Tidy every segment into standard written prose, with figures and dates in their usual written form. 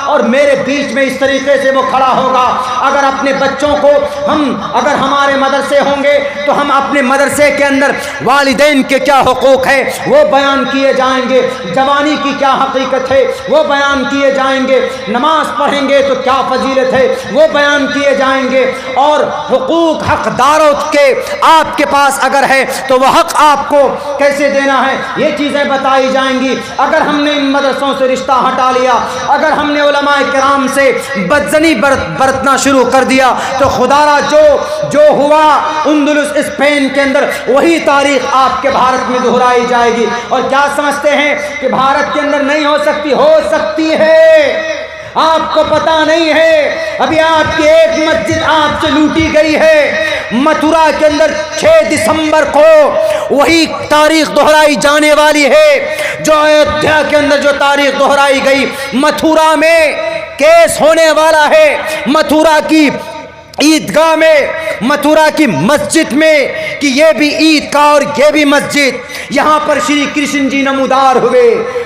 और मेरे बीच में इस तरीके से वो खड़ा होगा। अगर अपने बच्चों को अगर हमारे मदरसे होंगे तो हम अपने मदरसे के अंदर वालिदैन के क्या हुकूक है वो बयान किए जाएंगे, जवानी की क्या हकीकत है वो बयान किए जाएंगे, नमाज पढ़ेंगे तो क्या फजीलत है वो बयान किए जाएंगे, और हुकूक हकदारों के आपके पास अगर है तो वह हक आपको कैसे देना है ये चीज़ें बताई जाएंगी। अगर हमने इन मदरसों से रिश्ता हटा लिया, अगर हमने उलमाए किराम से बदजनी बरतना शुरू कर दिया तो खुदारा जो हुआ अंदलुस स्पेन के अंदर वही तारीख आपके भारत में दोहराई जाएगी। और क्या समझते हैं कि भारत के अंदर नहीं हो सकती? हो सकती है, आपको पता नहीं है। अभी आपकी एक मस्जिद आपसे लूटी गई है। मथुरा के अंदर 6 दिसंबर को वही तारीख दोहराई जाने वाली है जो अयोध्या के अंदर जो तारीख दोहराई गई। मथुरा में केस होने वाला है, मथुरा की ईदगाह में, मथुरा की मस्जिद में, कि ये भी ईद का और ये भी मस्जिद। यहाँ पर श्री कृष्ण जी नमूदार हुए,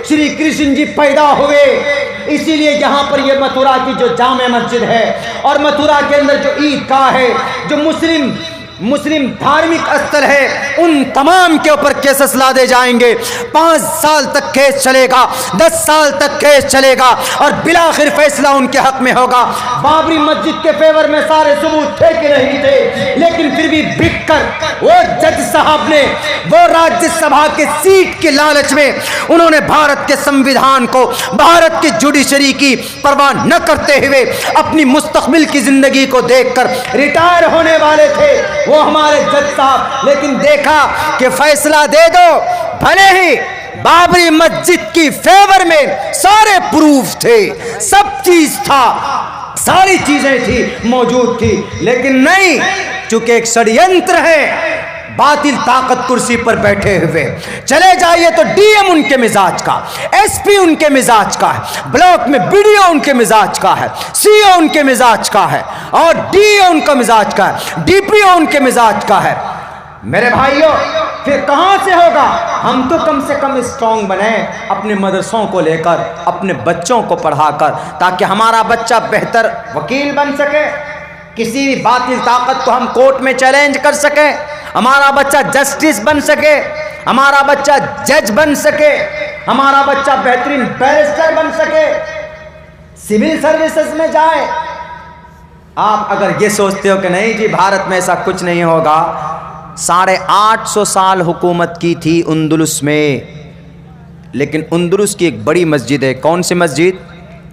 श्री कृष्ण जी पैदा हुए, इसीलिए यहाँ पर ये मथुरा की जो जामे मस्जिद है और मथुरा के अंदर जो ईदगाह है, जो मुस्लिम धार्मिक स्थल है, उन तमाम के ऊपर केसेस लादे जाएंगे। 5 साल तक केस चलेगा, 10 साल तक केस चलेगा और बिलाखिर फैसला उनके हक में होगा। बाबरी मस्जिद के फेवर में सारे सबूत थे कि नहीं थे, लेकिन फिर भी बिक कर वो जज साहब ने वो राज्यसभा के सीट के लालच में उन्होंने भारत के संविधान को, भारत की जुडिशरी की परवाह न करते हुए अपनी मुस्तकबिल की जिंदगी को देखकर रिटायर होने वाले थे वो हमारे जज साहब। लेकिन देखा कि फैसला दे दो, भले ही बाबरी मस्जिद की फेवर में सारे प्रूफ थे, सब चीज था, सारी चीजें थी, मौजूद थी, लेकिन नहीं, चूंकि एक षड्यंत्र है, बातिल ताकत कुर्सी पर बैठे हुए। चले जाइए तो डीएम उनके मिजाज का, एसपी उनके मिजाज का है, ब्लॉक में बीडीओ उनके मिजाज का है, सीओ उनके मिजाज का है, और डीओ उनका मिजाज का है, डीपीओ उनके मिजाज का है। मेरे भाइयों, फिर कहां से होगा? हम तो कम से कम स्ट्रांग बने अपने मदरसों को लेकर, अपने बच्चों को पढ़ाकर, ताकि हमारा बच्चा बेहतर वकील बन सके, किसी भी बातिल ताकत को हम कोर्ट में चैलेंज कर सके, हमारा बच्चा जस्टिस बन सके, हमारा बच्चा जज बन सके, हमारा बच्चा बेहतरीन बैरिस्टर बन सके, सिविल सर्विसेज में जाए। आप अगर ये सोचते हो कि नहीं जी भारत में ऐसा कुछ नहीं होगा, 850 साल हुकूमत की थी अंदलुस में, लेकिन अंदलुस की एक बड़ी मस्जिद है, कौन सी मस्जिद?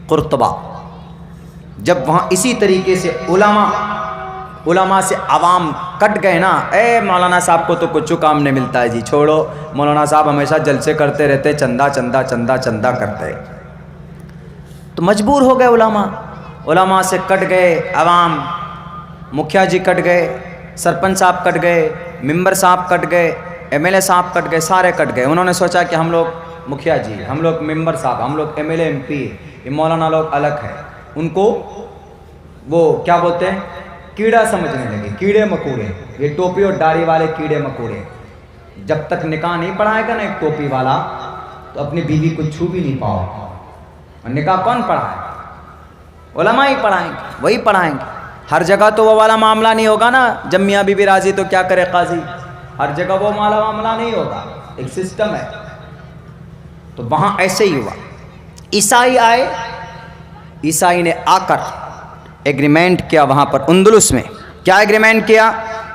कुर्तबा। जब वहाँ इसी तरीके से उलमा से आवाम कट गए ना, ए मौलाना साहब को तो कुछ काम नहीं मिलता है जी, छोड़ो, मौलाना साहब हमेशा जलसे करते रहते, चंदा चंदा चंदा चंदा करते, तो मजबूर हो गए उलमा से कट गए आवाम, मुखिया जी कट गए, सरपंच साहब कट गए, मेंबर साहब कट गए, एमएलए साहब कट गए, सारे कट गए। उन्होंने सोचा कि हम लोग मुखिया जी, हम लोग मेंबर साहब, हम लोग एमएलए एमपी, ये मौलाना लोग अलग है, उनको वो क्या बोलते हैं, कीड़ा समझने लगे, कीड़े मकोड़े, ये टोपी और दाढ़ी वाले कीड़े मकोड़े। जब तक निकाह नहीं पढ़ाएगा ना एक टोपी वाला, तो अपनी बीवी को छू भी नहीं पाओ। और निकाह कौन पढ़ाए? उलमा ही पढ़ाएंगे, वही पढ़ाएंगे। हर जगह तो वो वाला मामला नहीं होगा ना, जब मियाँ बीवी राजी तो क्या करे काजी, हर जगह वो मामला नहीं होगा, एक सिस्टम है। तो वहाँ ऐसे ही हुआ। ईसाई आए, ईसाई ने आकर एग्रीमेंट किया वहाँ पर अंदलुस में। क्या एग्रीमेंट किया?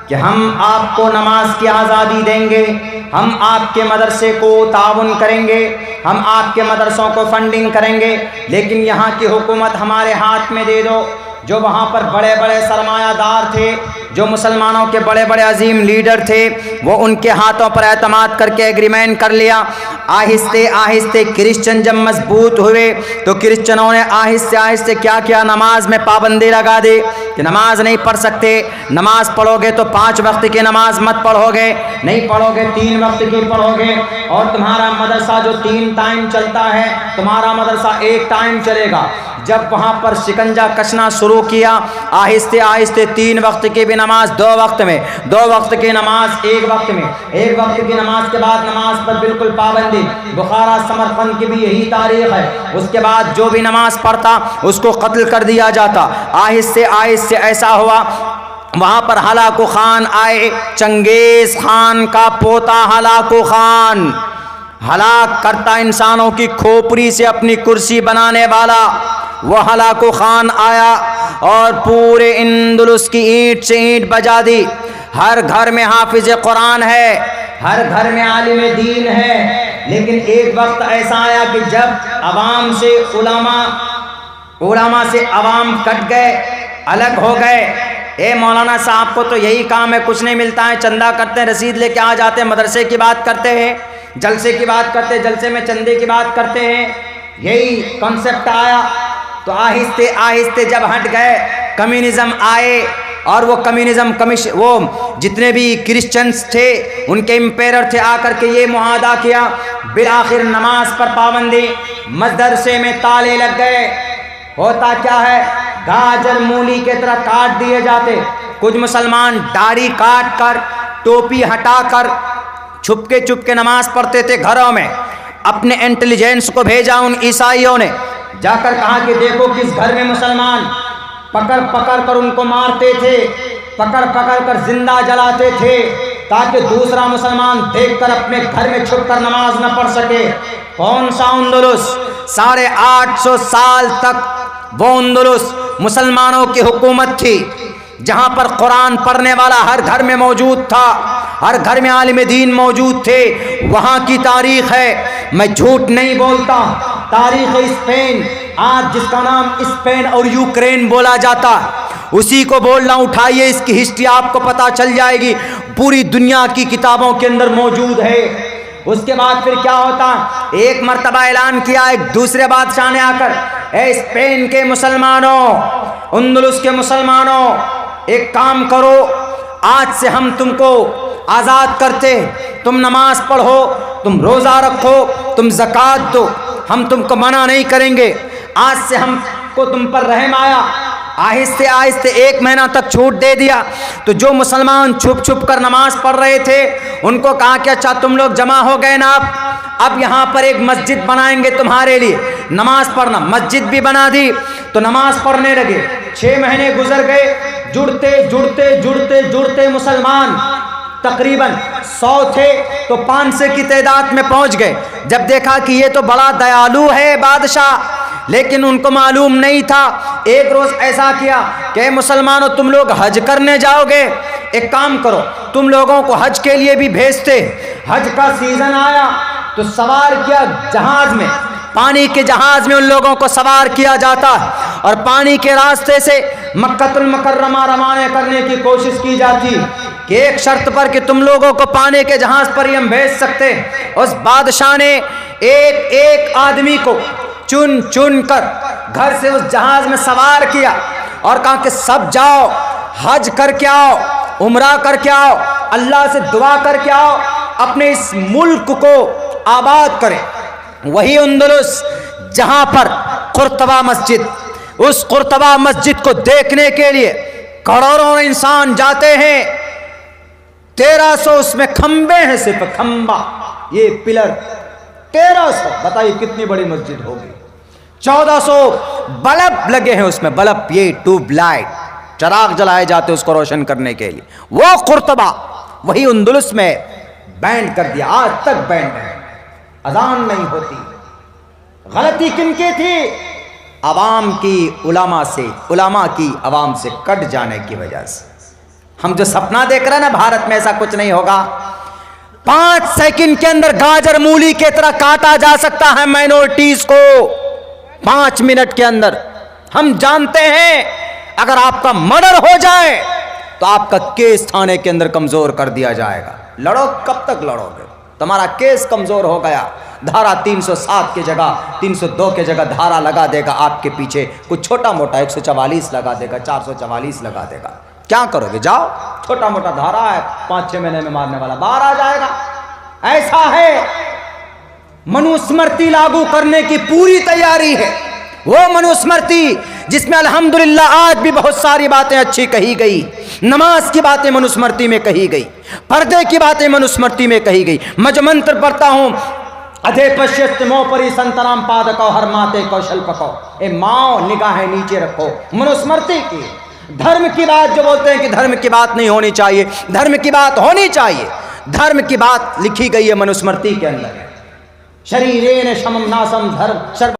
कि हम आपको नमाज की आज़ादी देंगे, हम आपके मदरसे को ताउन करेंगे, हम आपके मदरसों को फंडिंग करेंगे, लेकिन यहाँ की हुकूमत हमारे हाथ में दे दो। जो वहाँ पर बड़े बड़े सरमायादार थे, जो मुसलमानों के बड़े बड़े अजीम लीडर थे, वो उनके हाथों पर एतमाद करके एग्रीमेंट कर लिया। आहिस्ते आहिस्ते क्रिश्चियन जब मजबूत हुए तो क्रिश्चियनों ने आहिस्ते आहिस्ते क्या किया, नमाज में पाबंदी लगा दी कि नमाज नहीं पढ़ सकते, नमाज पढ़ोगे तो 5 वक्त की नमाज मत पढ़ोगे, नहीं पढ़ोगे 3 वक्त की पढ़ोगे, और तुम्हारा मदरसा जो 3 टाइम चलता है, तुम्हारा मदरसा 1 टाइम चलेगा। जब वहाँ पर शिकंजा कसना शुरू किया, आहिस्ते आहिस्ते 3 वक्त की भी नमाज 2 वक्त में, 2 वक्त की नमाज 1 वक्त में, 1 वक्त की नमाज के बाद नमाज पर बिल्कुल पाबंदी। बुखारा समरकंद की भी यही तारीख है। उसके बाद जो भी नमाज पढ़ता उसको कत्ल कर दिया जाता। आहिस्ते आहिस्ते ऐसा हुआ, वहाँ पर हलाकू खान आए, चंगेज खान का पोता हलाकू खान, हलाक करता इंसानों की खोपड़ी से अपनी कुर्सी बनाने वाला वो हलाकू खान आया और पूरे इंदुलुस की ईंट से ईंट बजा दी। हर घर में हाफिज कुरान है, हर घर में आलिम दीन है, लेकिन एक वक्त ऐसा आया कि जब अवाम से उलमा से अवाम कट गए, अलग हो गए। ए मौलाना साहब को तो यही काम है, कुछ नहीं मिलता है, चंदा करते हैं, रसीद लेके आ जाते हैं, मदरसे की बात करते हैं, जलसे की बात करते हैं, जलसे में चंदे की बात करते हैं, यही कॉन्सेप्ट आया। तो आहिस्ते आहिस्ते जब हट गए, कम्युनिज्म आए और वो कम्युनिज्म वो जितने भी क्रिश्चियंस थे उनके एम्पायर थे, आकर के ये मुआहदा किया, बिलाखिर नमाज पर पाबंदी, मदरसे में ताले लग गए। होता क्या है, गाजर मूली के तरह काट दिए जाते। कुछ मुसलमान दाढ़ी काट कर, टोपी हटाकर छुपके नमाज पढ़ते थे घरों में। अपने इंटेलिजेंस को भेजा उन ईसाइयों ने, जाकर कहा कि देखो किस घर में मुसलमान, पकड़ पकड़ कर उनको मारते थे, पकड़ पकड़ कर जिंदा जलाते थे, ताकि दूसरा मुसलमान देखकर अपने घर में छुपकर नमाज न पढ़ सके। कौन सा अंदलुस? 850 साल तक वो अंदलुस मुसलमानों की हुकूमत थी, जहां पर कुरान पढ़ने वाला हर घर में मौजूद था, हर घर में आलिम दीन मौजूद थे। वहां की तारीख है, मैं झूठ नहीं बोलता। तारीख स्पेन, आज जिसका नाम स्पेन और यूक्रेन बोला जाता, उसी को बोलना, उठाइए इसकी हिस्ट्री, आपको पता चल जाएगी, पूरी दुनिया की किताबों के अंदर मौजूद है। उसके बाद फिर क्या होता, एक मर्तबा ऐलान किया एक दूसरे बादशाह ने आकर, ए स्पेन के मुसलमानों, अंदलुस के मुसलमानों, एक काम करो, आज से हम तुमको आज़ाद करते, तुम नमाज पढ़ो, तुम रोज़ा रखो, तुम ज़कात दो, हम तुमको मना नहीं करेंगे, आज से हमको तुम पर रहम आया। आहिस्ते आहिस्ते 1 महीना तक छूट दे दिया। तो जो मुसलमान छुप छुप कर नमाज पढ़ रहे थे उनको कहा कि अच्छा तुम लोग जमा हो गए ना, अब यहाँ पर एक मस्जिद बनाएंगे तुम्हारे लिए, नमाज पढ़ना। मस्जिद भी बना दी तो नमाज पढ़ने लगे। 6 महीने गुजर गए, जुड़ते जुड़ते जुड़ते जुड़ते मुसलमान तकरीबन 100 थे तो 500 की तादाद में पहुंच गए। जब देखा कि ये तो बड़ा दयालु है बादशाह, लेकिन उनको मालूम नहीं था। एक रोज ऐसा किया कि मुसलमानों तुम लोग हज करने जाओगे, एक काम करो, तुम लोगों को हज के लिए भी भेजते। हज का सीजन आया तो सवार किया जहाज में, पानी के जहाज में उन लोगों को सवार किया जाता और पानी के रास्ते से मक्कतुल मुकर्रमा रवाना करने की कोशिश की जाती कि एक शर्त पर कि तुम लोगों को पानी के जहाज पर ही हम भेज सकते। उस बादशाह ने एक एक आदमी को चुन चुन कर घर से उस जहाज में सवार किया और कहा कि सब जाओ, हज करके आओ, उम्रा करके आओ, अल्लाह से दुआ करके आओ, अपने इस मुल्क को आबाद करें। वही अंदलुस जहां पर कुर्तबा मस्जिद, उस कुर्तबा मस्जिद को देखने के लिए करोड़ों इंसान जाते हैं। 1300 उसमें खंबे हैं, सिर्फ खंबा, ये पिलर 1300, बताइए कितनी बड़ी मस्जिद होगी। 1400 बल्ब लगे हैं उसमें, बल्ब, ये ट्यूबलाइट, चराग जलाए जाते उसको रोशन करने के लिए। वो कुर्तबा वही अंदलुस में बैंड कर दिया, आज तक बैंड है, अजान नहीं होती। गलती किनकी थी? अवाम की, उलमा से, उलमा की अवाम से कट जाने की वजह से। हम जो सपना देख रहे हैं ना भारत में ऐसा कुछ नहीं होगा। 5 सेकंड के अंदर गाजर मूली के तरह काटा जा सकता है माइनॉरिटीज को, 5 मिनट के अंदर। हम जानते हैं अगर आपका मर्डर हो जाए तो आपका केस थाने के अंदर कमजोर कर दिया जाएगा। लड़ो, कब तक लड़ोगे? तुम्हारा केस कमजोर हो गया, धारा 307 की जगह 302 की जगह धारा लगा देगा आपके पीछे, कुछ छोटा मोटा 144 लगा देगा, 444 लगा देगा। क्या करोगे? जाओ, छोटा मोटा धारा है, 5-6 महीने में मारने वाला बाहर आ जाएगा। ऐसा है, मनुस्मृति लागू करने की पूरी तैयारी है। वो मनुस्मृति जिसमें अल्हम्दुलिल्लाह आज भी बहुत सारी बातें अच्छी कही गई। नमाज की बातें मनुस्मृति में कही गई, पर्दे की बातें मनुस्मृति में कही गई। मैं जो मंत्र पढ़ता हूँ, अधे पश्यस्त मोपरी संतराम पादको हर माते कौशल पको, ए माओ निगाहें नीचे रखो, मनुस्मृति की। धर्म की बात जो बोलते हैं कि धर्म की बात नहीं होनी चाहिए, धर्म की बात होनी चाहिए। धर्म की बात लिखी गई है मनुस्मृति के अंदर। शरीरेण समम नासम धर्म सर्व